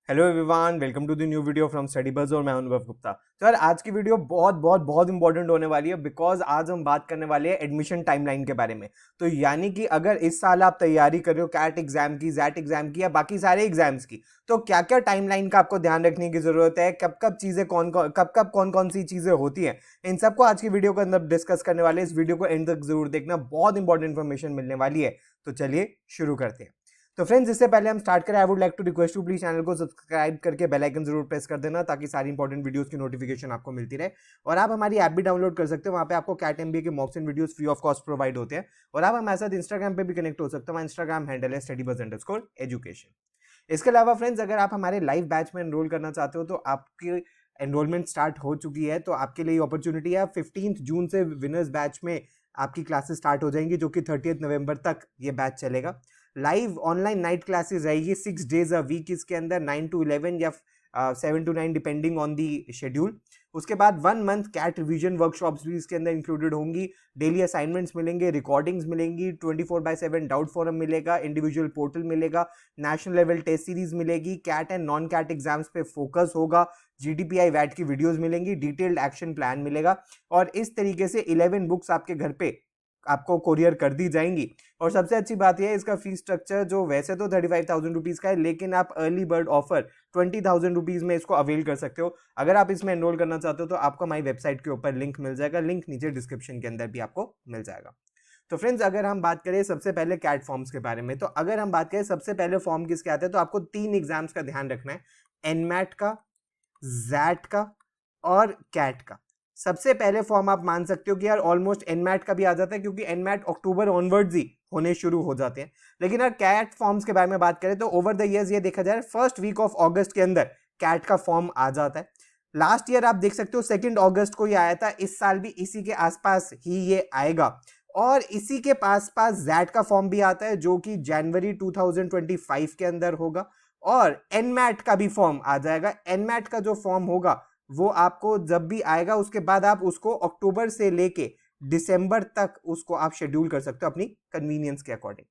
Hello everyone, welcome to the new video from study buzz और मैं अनुभव गुप्ता। तो यार आज की वीडियो बहुत बहुत बहुत इंपॉर्टेंट होने वाली है बिकॉज आज हम बात करने वाले हैं एडमिशन टाइमलाइन के बारे में। तो यानी कि अगर इस साल आप तैयारी कर रहे हो कैट एग्जाम की, जैट एग्जाम की या बाकी सारे एग्जाम्स की, तो क्या क्या टाइमलाइन का आपको ध्यान रखने की जरूरत है, कब कब चीजें कौन कौन सी चीजें होती हैं, इन सबको आज की वीडियो के अंदर डिस्कस करने वाले हैं। इस वीडियो को एंड तक जरूर देखना, बहुत इंपॉर्टेंट इन्फॉर्मेशन मिलने वाली है। तो चलिए शुरू करते हैं। तो फ्रेंड्स, इससे पहले हम स्टार्ट करें, I would like to request to please channel को सब्सक्राइब करके बेल आइकन जरूर प्रेस कर देना ताकि सारी इंपॉर्टेंट वीडियोस की नोटिफिकेशन आपको मिलती रहे। और आप हमारी ऐप भी डाउनलोड कर सकते हो, वहाँ पे आपको कैट एमबीए के मॉक्स and videos free of cost provide होते हैं। और आप हमारे साथ इंस्टाग्राम पे भी कनेक्ट हो सकते हो, हमारा इंस्टाग्राम हैंडल है StudyBuzz_education। इसके अलावा फ्रेंड्स, अगर आप हमारे लाइव बैच में एनरोल करना चाहते हो तो आपकी एनरोलमेंट स्टार्ट हो चुकी है। तो आपके लिए अपॉर्चुनिटी है, 15 जून से विनर्स बैच में आपकी क्लासेस स्टार्ट हो जाएंगी, जो कि 30 नवंबर तक ये बैच चलेगा। लाइव ऑनलाइन नाइट क्लासेस रहेगी 6 डेज अ वीक, इसके अंदर 9 to 11 या 7 to 9 depending on the schedule. उसके बाद 1 मंथ कैट रिवीजन वर्कशॉप्स भी इसके अंदर इंक्लूडेड होंगी। डेली असाइनमेंट्स मिलेंगे, रिकॉर्डिंग्स मिलेंगी, 24/7 डाउट फोरम मिलेगा, इंडिविजुअल पोर्टल मिलेगा, नेशनल लेवल टेस्ट सीरीज मिलेगी, CAT and non CAT exams पे फोकस होगा, GDPI वैट की वीडियोस मिलेंगी, डिटेल्ड एक्शन प्लान मिलेगा। और इस तरीके से 11 बुक्स आपके घर पे आपको कोरियर कर दी जाएंगी। और सबसे अच्छी बात यह है, इसका फीस स्ट्रक्चर जो वैसे तो 35,000 रुपीज का है, लेकिन आप अर्ली बर्ड ऑफर 20,000 रुपीज में इसको अवेल कर सकते हो। अगर आप इसमें एनरोल करना चाहते हो तो आपको हमारी वेबसाइट के ऊपर लिंक मिल जाएगा, लिंक नीचे डिस्क्रिप्शन के अंदर भी आपको मिल जाएगा। तो फ्रेंड्स, अगर हम बात करें सबसे पहले कैट फॉर्म्स के बारे में, तो अगर हम बात करें सबसे पहले फॉर्म किसके आते हैं, तो आपको 3 एग्जाम्स का ध्यान रखना है, एनमैट का, जैट का और कैट का। सबसे पहले फॉर्म आप मान सकते हो कि यार ऑलमोस्ट एनमैट का भी आ जाता है, क्योंकि एनमैट अक्टूबर ऑनवर्ड्स ही होने शुरू हो जाते हैं। लेकिन अगर कैट फॉर्म्स के बारे में बात करें तो ओवर द इयर्स ये देखा जाए, फर्स्ट वीक ऑफ अगस्त के अंदर कैट का फॉर्म आ जाता है। लास्ट ईयर आप देख सकते हो 2 अगस्त को ये आया था, इस साल भी इसी के आसपास ही ये आएगा। और इसी के पास पास जैट का फॉर्म भी आता है, जो कि जनवरी 2025 के अंदर होगा। और एनमैट का भी फॉर्म आ जाएगा। एनमैट का जो फॉर्म होगा वो आपको जब भी आएगा, उसके बाद आप उसको अक्टूबर से लेके दिसंबर तक उसको आप शेड्यूल कर सकते हो अपनी कन्वीनियंस के अकॉर्डिंग।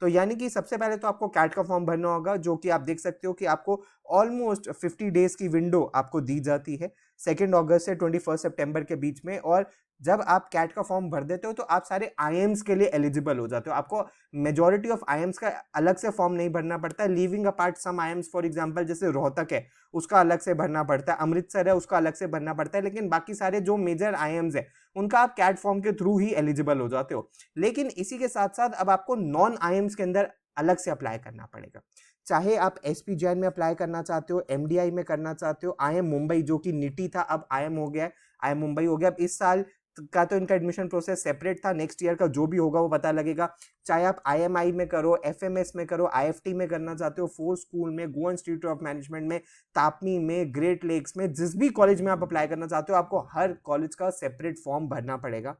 तो यानी कि सबसे पहले तो आपको कैट का फॉर्म भरना होगा, जो कि आप देख सकते हो कि आपको ऑलमोस्ट 50 डेज की विंडो आपको दी जाती है, 2 अगस्त से 21 सितंबर के बीच में। और जब आप कैट का फॉर्म भर देते हो तो आप सारे आईएम्स के लिए एलिजिबल हो जाते हो। आपको मेजॉरिटी ऑफ आईएम्स का अलग से फॉर्म नहीं भरना पड़ता है, leaving apart some IIMs, for example जैसे रोहतक है उसका अलग से भरना पड़ता है, अमृतसर है उसका अलग से भरना पड़ता है, लेकिन बाकी सारे जो मेजर आईएम्स है उनका आप कैट फॉर्म के थ्रू ही एलिजिबल हो जाते हो। लेकिन इसी के साथ साथ अब आपको नॉन आईएम्स के अंदर अलग से अप्लाई करना पड़ेगा। चाहे आप एसपी जैन में अप्लाई करना चाहते हो, एमडीआई में करना चाहते हो, आईएम मुंबई जो कि निटी था अब आईएम हो गया है, आईएम मुंबई हो गया। अब इस साल का तो इनका एडमिशन प्रोसेस सेपरेट था, नेक्स्ट ईयर का जो भी होगा वो पता लगेगा। चाहे आप आईएमआई में करो, एफएमएस में करो, आईएफटी में करना चाहते हो, फोर्स स्कूल में, गोवा इंस्टीट्यूट ऑफ मैनेजमेंट में, तापनी में, ग्रेट लेक्स में, जिस भी कॉलेज में आप अप्लाई करना चाहते हो, आपको हर कॉलेज का सेपरेट फॉर्म भरना पड़ेगा।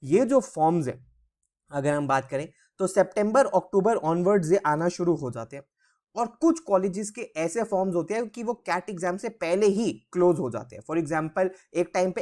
ये जो फॉर्म्स है अगर हम बात करें तो सितंबर अक्टूबर ऑनवर्ड्स ये आना शुरू हो जाते हैं। और कुछ कॉलेजेस के ऐसे फॉर्म्स होते हैं कि वो कैट एग्जाम से पहले ही क्लोज हो जाते हैं। फॉर एग्जांपल एक टाइम पे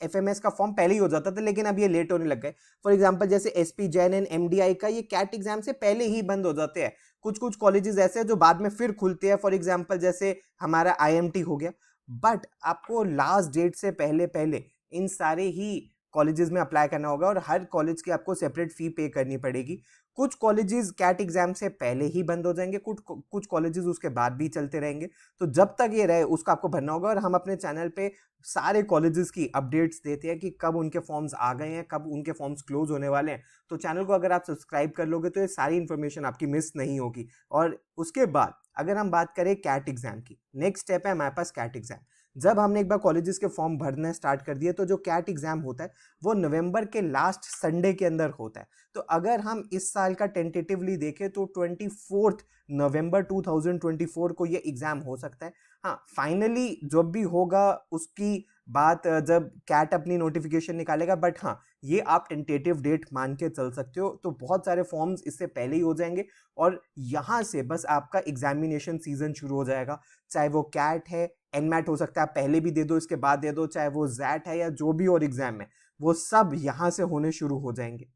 एफएमएस का फॉर्म पहले ही हो जाता था, लेकिन अब ये लेट होने लग गए। फॉर एग्जांपल जैसे एसपी जैन एंड एमडीआई का ये कैट एग्जाम से पहले ही बंद हो जाते हैं। कुछ कुछ कॉलेजेस ऐसे हैं जो बाद में फिर खुलते हैं, फॉर एग्जांपल जैसे हमारा आईएमटी हो गया। बट आपको लास्ट डेट से पहले पहले इन सारे ही कॉलेजेस में अप्लाई करना होगा और हर कॉलेज की आपको सेपरेट फी पे करनी पड़ेगी। कुछ कॉलेजेस कैट एग्जाम से पहले ही बंद हो जाएंगे, कुछ कॉलेजेस उसके बाद भी चलते रहेंगे। तो जब तक ये रहे उसका आपको भरना होगा। और हम अपने चैनल पे सारे कॉलेजेस की अपडेट्स देते हैं कि कब उनके फॉर्म्स आ गए हैं, कब उनके फॉर्म्स क्लोज होने वाले हैं। तो चैनल को अगर आप सब्सक्राइब कर लोगे तो ये सारी इन्फॉर्मेशन आपकी मिस नहीं होगी। और उसके बाद अगर हम बात करें कैट एग्जाम की, नेक्स्ट स्टेप है हमारे पास कैट एग्जाम। जब हमने एक बार कॉलेजेस के फॉर्म भरना स्टार्ट कर दिए तो जो कैट एग्जाम होता है वो नवंबर के लास्ट संडे के अंदर होता है। तो अगर हम इस साल का टेंटेटिवली देखें तो 24 नवंबर 2024 को ये एग्जाम हो सकता है। हाँ, फाइनली जब भी होगा उसकी बात जब कैट अपनी नोटिफिकेशन निकालेगा, बट हाँ ये आप टेंटेटिव डेट मान के चल सकते हो। तो बहुत सारे फॉर्म्स इससे पहले ही हो जाएंगे और यहाँ से बस आपका एग्जामिनेशन सीजन शुरू हो जाएगा। चाहे वो कैट है, एनमैट हो सकता है आप पहले भी दे दो इसके बाद दे दो, चाहे वो जैट है या जो भी और एग्जाम है, वो सब यहाँ से होने शुरू हो जाएंगे।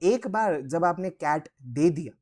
एक बार जब आपने कैट दे दिया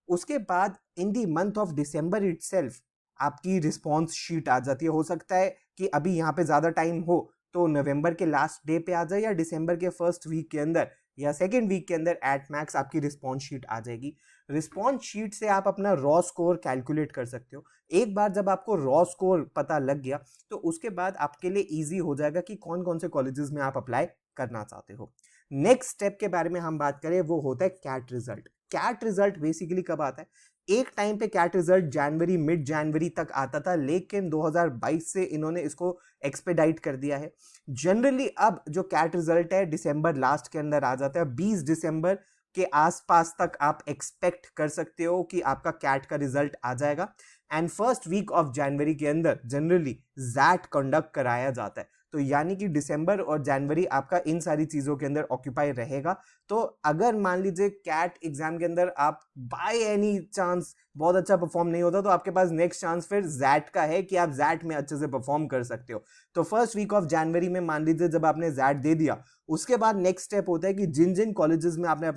उसके बाद in the month of December itself आपकी रिस्पॉन्स शीट आ जाती है। हो सकता है कि अभी यहाँ पे ज़्यादा टाइम हो तो नवंबर के लास्ट डे पे आ जाए या दिसंबर के फर्स्ट वीक के अंदर या सेकेंड वीक के अंदर एट मैक्स आपकी रिस्पॉन्स शीट आ जाएगी। रिस्पॉन्स शीट से आप अपना रॉ स्कोर कैलकुलेट कर सकते हो। एक बार जब आपको रॉ स्कोर पता लग गया तो उसके बाद आपके लिए ईजी हो जाएगा कि कौन कौन से कॉलेजेस में आप अप्लाई करना चाहते हो। नेक्स्ट स्टेप के बारे में हम बात करें वो होता है CAT result. CAT result basically कब आता है? एक टाइम पे कैट रिजल्ट जनवरी, मिड जनवरी तक आता था, लेकिन 2022 से इन्होंने इसको एक्सपेडाइट कर दिया है। जनरली अब जो कैट रिजल्ट है दिसंबर लास्ट के अंदर आ जाता है। 20 दिसंबर के आसपास तक आप एक्सपेक्ट कर सकते हो कि आपका कैट का रिजल्ट आ जाएगा। And first week of January के अंदर जनरली जैट कंडक्ट कराया जाता है। तो यानी कि दिसंबर और जनवरी आपका इन सारी चीजों के अंदर ऑक्यूपाई रहेगा। तो अगर मान लीजिए कैट एग्जाम के अंदर आप बाय एनी चांस बहुत अच्छा परफॉर्म नहीं होता तो आपके पास नेक्स्ट चांस फिर जैट का है कि आप जैट में अच्छे से परफॉर्म कर सकते हो। तो फर्स्ट वीक ऑफ जनवरी में मान लीजिए जब आपने जैट दे दिया, उसके बाद नेक्स्ट स्टेप होता है कि जिन जिन कॉलेजेस में आपने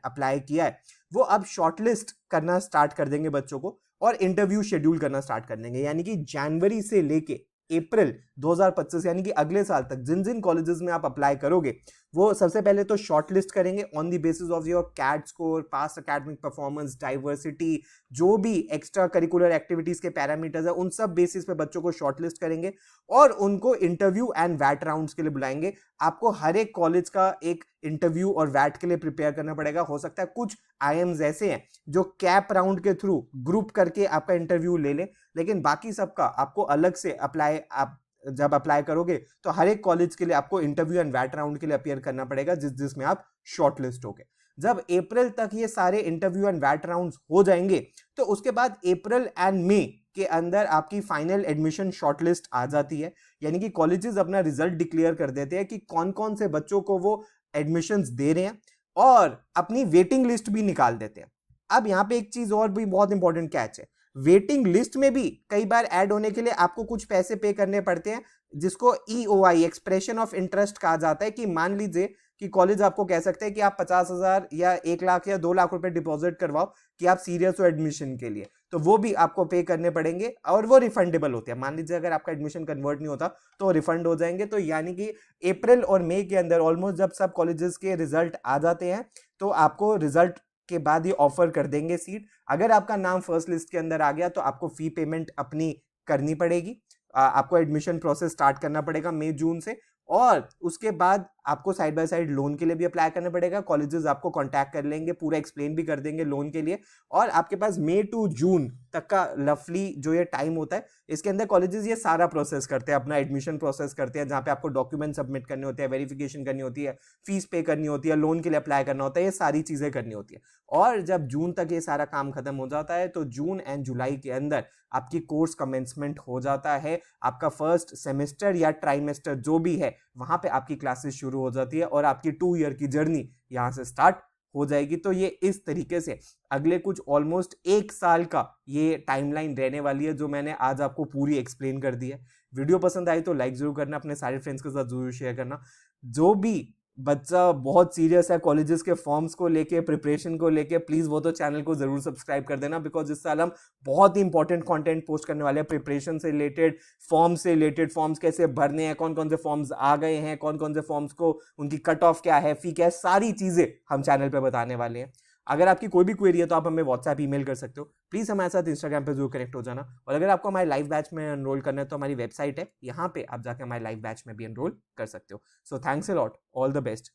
अप्लाई किया है वो अब शॉर्टलिस्ट करना स्टार्ट कर देंगे बच्चों को और इंटरव्यू शेड्यूल करना स्टार्ट कर देंगे। यानी कि जनवरी से लेके अप्रैल 2025 यानी कि अगले साल तक जिन जिन कॉलेजेस में आप अप्लाई करोगे वो सबसे पहले तो शॉर्टलिस्ट करेंगे on the basis of your CAT score, past academic performance, diversity, जो भी एक्स्ट्रा करिकुलर एक्टिविटीज के पैरामीटर्स है उन सब बेसिस पे बच्चों को शॉर्टलिस्ट करेंगे और उनको इंटरव्यू एंड वैट राउंड्स के लिए बुलाएंगे। आपको हर एक कॉलेज का एक इंटरव्यू और वैट के लिए प्रिपेयर करना पड़ेगा। हो सकता है कुछ आईएम्स ऐसे हैं जो कैप राउंड के थ्रू ग्रुप करके आपका इंटरव्यू ले ले, लेकिन बाकी सबका आपको अलग से अप्लाई, आप जब अप्लाई करोगे तो हर एक कॉलेज के लिए आपको इंटरव्यू एंड वैट राउंड के लिए अपीयर करना पड़ेगा जिसमें आप शॉर्टलिस्ट होगे। जब अप्रैल तक ये सारे इंटरव्यू एंड वैट राउंड्स हो जाएंगे तो उसके बाद अप्रैल एंड मई के अंदर आपकी फाइनल एडमिशन शॉर्टलिस्ट आ जाती है। यानी कि कॉलेजेस अपना रिजल्ट डिक्लेयर कर देते हैं कि कौन कौन से बच्चों को वो एडमिशंस दे रहे हैं और अपनी वेटिंग लिस्ट भी निकाल देते हैं। अब यहाँ पे एक चीज और भी बहुत इंपॉर्टेंट कैच है, वेटिंग लिस्ट में भी कई बार ऐड होने के लिए आपको कुछ पैसे पे करने पड़ते हैं जिसको EOI, एक्सप्रेशन ऑफ इंटरेस्ट कहा जाता है। कि मान लीजिए कि कॉलेज आपको कह सकते हैं कि आप 50,000 या 1 लाख या 2 लाख रुपए डिपॉजिट करवाओ कि आप सीरियस हो एडमिशन के लिए, तो वो भी आपको पे करने पड़ेंगे और वो रिफंडेबल होते हैं। मान लीजिए अगर आपका एडमिशन कन्वर्ट नहीं होता तो रिफंड हो जाएंगे। तो यानी कि अप्रैल और मई के अंदर ऑलमोस्ट जब सब कॉलेजेस के रिजल्ट आ जाते हैं तो आपको रिजल्ट के बाद ये ऑफर कर देंगे सीट। अगर आपका नाम फर्स्ट लिस्ट के अंदर आ गया तो आपको फी पेमेंट अपनी करनी पड़ेगी, आपको एडमिशन प्रोसेस स्टार्ट करना पड़ेगा मई जून से, और उसके बाद आपको साइड बाय साइड लोन के लिए भी अप्लाई करना पड़ेगा। कॉलेजेस आपको कांटेक्ट कर लेंगे, पूरा एक्सप्लेन भी कर देंगे लोन के लिए, और आपके पास मई टू जून तक का लफली जो ये टाइम होता है इसके अंदर कॉलेजेस ये सारा प्रोसेस करते हैं, अपना एडमिशन प्रोसेस करते हैं, जहाँ पे आपको डॉक्यूमेंट सबमिट करने होते हैं, वेरिफिकेशन करनी होती है, फीस पे करनी होती है, लोन के लिए अप्लाई करना होता है, ये सारी चीजें करनी होती है। और जब जून तक ये सारा काम खत्म हो जाता है तो जून एंड जुलाई के अंदर आपकी कोर्स कमेंसमेंट हो जाता है। आपका फर्स्ट सेमेस्टर या ट्राइमेस्टर जो भी है वहां पे आपकी क्लासेस शुरू हो जाती है और आपकी 2 ईयर की जर्नी यहां से स्टार्ट हो जाएगी। तो ये इस तरीके से अगले कुछ ऑलमोस्ट 1 साल का ये टाइमलाइन रहने वाली है जो मैंने आज आपको पूरी एक्सप्लेन कर दी है। वीडियो पसंद आई तो लाइक जरूर करना, अपने सारे फ्रेंड्स के साथ जरूर शेयर करना। जो भी बच्चा बहुत सीरियस है कॉलेजेस के फॉर्म्स को लेके, प्रिपरेशन को लेके, प्लीज वो तो चैनल को जरूर सब्सक्राइब कर देना, बिकॉज इस साल हम बहुत ही इंपॉर्टेंट कंटेंट पोस्ट करने वाले हैं प्रिपरेशन से रिलेटेड, फॉर्म से रिलेटेड, फॉर्म्स कैसे भरने हैं, कौन कौन से फॉर्म्स आ गए हैं, कौन कौन से फॉर्म्स को उनकी कट ऑफ क्या है, फी क्या है, सारी चीजें हम चैनल पर बताने वाले हैं। अगर आपकी कोई भी क्वेरी है तो आप हमें व्हाट्सएप ईमेल कर सकते हो। प्लीज हमारे साथ इंस्टाग्राम पे जरूर कनेक्ट हो जाना, और अगर आपको हमारे लाइव बैच में एनरोल करना है तो हमारी वेबसाइट है, यहाँ पे आप जाकर हमारे लाइव बैच में भी एनरोल कर सकते हो। So thanks a lot, all the best.